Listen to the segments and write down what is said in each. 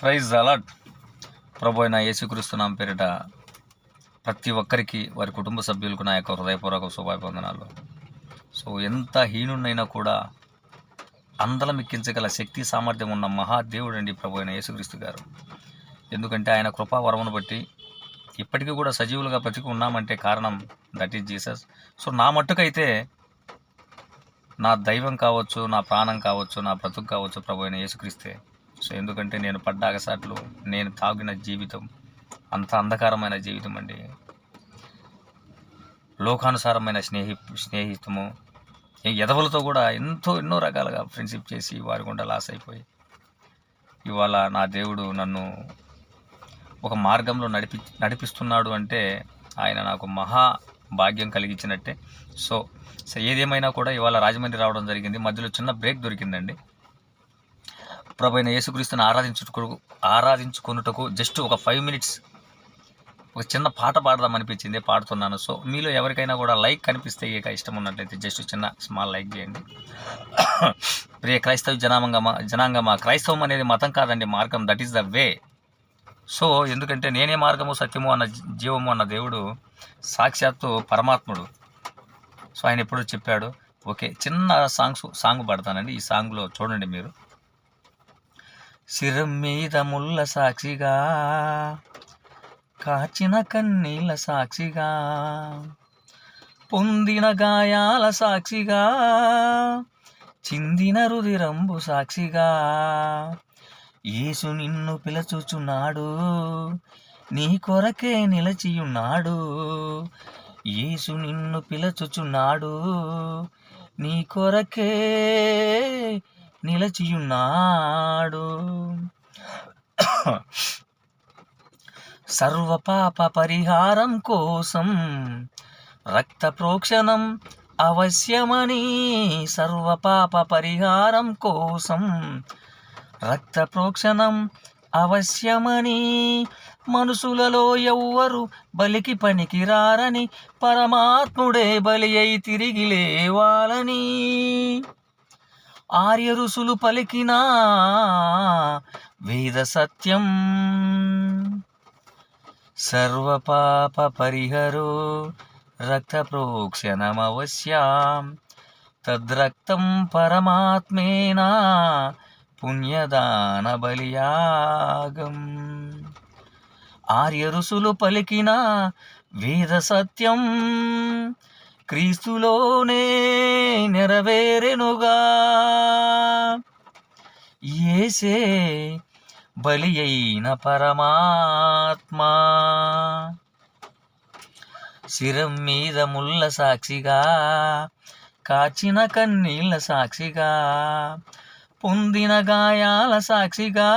Praise allot. ప్రభు అయిన యేసుక్రీస్తు నామం పేరిట ప్రతి ఒక్కరికి వారి కుటుంబ సభ్యులకు నా యొక్క హృదయపూర్వక శుభాభివందనాలు. సో ఎంత హీనునైనా కూడా అందలమెక్కించగల శక్తి సామర్థ్యం ఉన్న మహాదేవుడు అండి ప్రభు అయిన యేసుక్రీస్తు గారు. ఎందుకంటే ఆయన కృపావరమును బట్టి ఇప్పటికీ కూడా సజీవులుగా బ్రతికి ఉన్నామంటే కారణం దట్ ఈజ్ జీసస్. సో నా మట్టుకైతే నా దైవం కావచ్చు, నా ప్రాణం కావచ్చు, నా బ్రతుకు కావచ్చు ప్రభు అయిన యేసుక్రీస్తే. సో ఎందుకంటే నేను పడ్డ అగసాట్లు, నేను తాగిన జీవితం అంత అంధకారమైన జీవితం అండి. లోకానుసారమైన స్నేహితము, ఎదవలతో కూడా ఎన్నో రకాలుగా ఫ్రెండ్షిప్ చేసి వారి గుండా లాస్ అయిపోయి, ఇవాళ నా దేవుడు నన్ను ఒక మార్గంలో నడిపిస్తున్నాడు అంటే ఆయన నాకు మహా భాగ్యం కలిగించినట్టే. సో ఏదేమైనా కూడా ఇవాళ రాజమండ్రి రావడం జరిగింది. మధ్యలో చిన్న బ్రేక్ దొరికిందండి. ప్రభు అయిన యేసుక్రీస్తుని ఆరాధించుకొనుటకు జస్ట్ ఒక 5 minutes ఒక చిన్న పాట పాడదాం అనిపించింది, పాడుతున్నాను. సో మీలో ఎవరికైనా కూడా లైక్ కనిపిస్తే ఇక ఇష్టం ఉన్నట్లయితే జస్ట్ చిన్న స్మాల్ లైక్ చేయండి. ప్రియ క్రైస్తవ జనాంగమా, క్రైస్తవం అనేది మతం కాదండి, మార్గం. That is the way. So ఎందుకంటే నేనే మార్గము, సత్యము అన్న జీవము అన్న దేవుడు సాక్షాత్తు పరమాత్ముడు. సో ఆయన ఎప్పుడు చెప్పాడు. ఓకే, చిన్న సాంగ్ పాడతానండి. ఈ సాంగ్లో చూడండి మీరు. శిరం మీద ముళ్ళ సాక్షిగా, కాచిన కన్నీళ్ళ సాక్షిగా, పొందిన గాయాల సాక్షిగా, చిందిన రుధిరంబు సాక్షిగా, యేసు నిన్ను పిలచుచున్నాడు, నీ కొరకే నిలచియున్నాడు. యేసు నిన్ను పిలచుచున్నాడు, నీ కొరకే నిలచియున్నాడు. సర్వపాప పరిహారం కోసం రక్త ప్రోక్షణం అవశ్యమని, సర్వపాప పరిహారం కోసం రక్త ప్రోక్షణం అవశ్యమని, మనుషులలో ఎవ్వరు బలికి పనికిరారని, పరమాత్ముడే బలి అయి తిరిగి లేవాలని, ఆర్య ఋషులు పలికిన వేద సత్యం. సర్వపాప పరిహరో రక్త ప్రోక్షణమవశ్యం, తద్రక్తం పరమాత్మేనా పుణ్యదాన బలియాగం. ఆర్య ఋషులు పలికిన వేద సత్యం క్రీస్తులోనే నెరవేరెనుగా. యేసే బలి అయిన పరమాత్మ, శిరం మీద ముళ్ళ సాక్షిగా, కాచిన కన్నీళ్ళ సాక్షిగా, పొందిన గాయాల సాక్షిగా,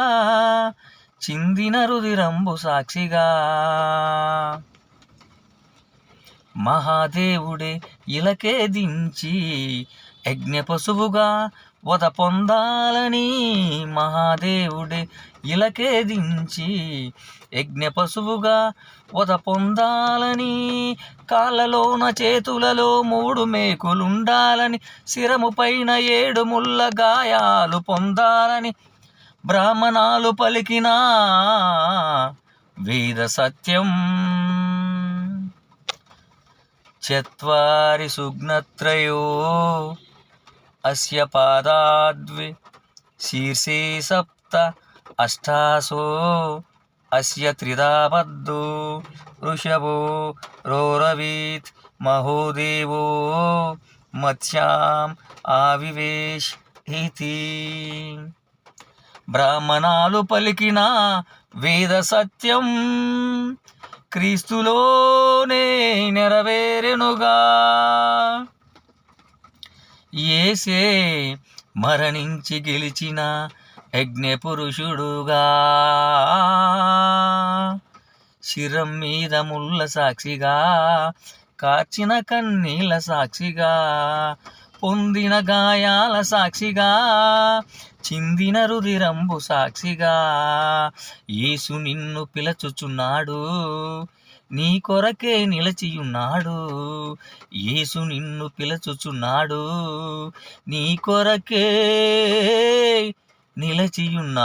చిందిన రుధిరంబు సాక్షిగా, మహాదేవుడే ఇలకే దించి యజ్ఞ పశువుగా వధ పొందాలని, మహాదేవుడే ఇలకే దించి యజ్ఞ పశువుగా వధ పొందాలని, కాళ్ళలోన చేతులలో 3 మేకులుండాలని, శిరము పైన 7 ముళ్ళ గాయాలు పొందాలని, బ్రాహ్మణాలు పలికిన వేద సత్యం. చత్వారి సుగ్నత్రయో అస్య పాదాద్వి, శీర్షే సప్త అష్టాసో అస్య త్రిదాబద్ధో, వృషభో రోరవీత్ మహోదేవో మత్స్యాం ఆవివేశ్ ఇతి. బ్రాహ్మణాలు పలికిన వేద సత్యం క్రీస్తులోనే నెరవేరెనుగా. యేసే మరణించి గెలిచిన యజ్ఞ పురుషుడుగా, శిరం మీద ముళ్ళ సాక్షిగా, కాచిన కన్నీళ్ళ సాక్షిగా, పొందిన గాయాల సాక్షిగా, చిందిన రుధిరంబు సాక్షిగా, యేసు నిన్ను పిలచుచున్నాడు, నీ కొరకే నిలచియున్నాడు. యేసు నిన్ను పిలచుచున్నాడు, నీ కొరకే నిలచియున్నాడు.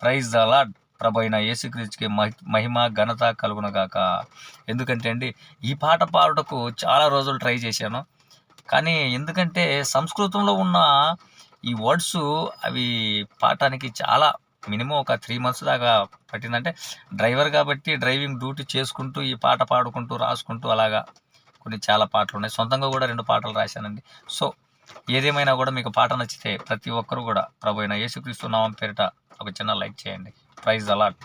Praise the lord. ప్రభు అయిన యేసుక్రీస్తుకి మహిమ ఘనత కలుగునగాక. ఎందుకంటే అండి, ఈ పాట పాడుటకు చాలా రోజులు ట్రై చేశాను. కానీ ఎందుకంటే సంస్కృతంలో ఉన్న ఈ వర్డ్స్ అవి పాడటానికి చాలా మినిమం ఒక 3 months దాకా పట్టిందంటే, డ్రైవర్ కాబట్టి డ్రైవింగ్ డ్యూటీ చేసుకుంటూ ఈ పాట పాడుకుంటూ రాసుకుంటూ అలాగా కొన్ని చాలా పాటలు ఉన్నాయి. సొంతంగా కూడా 2 పాటలు రాశానండి. సో ఏదేమైనా కూడా మీకు పాట నచ్చితే ప్రతి ఒక్కరు కూడా ప్రభు అయిన యేసుక్రీస్తు నామం పేరిట ఒక చిన్న లైక్ చేయండి. Praise the lord.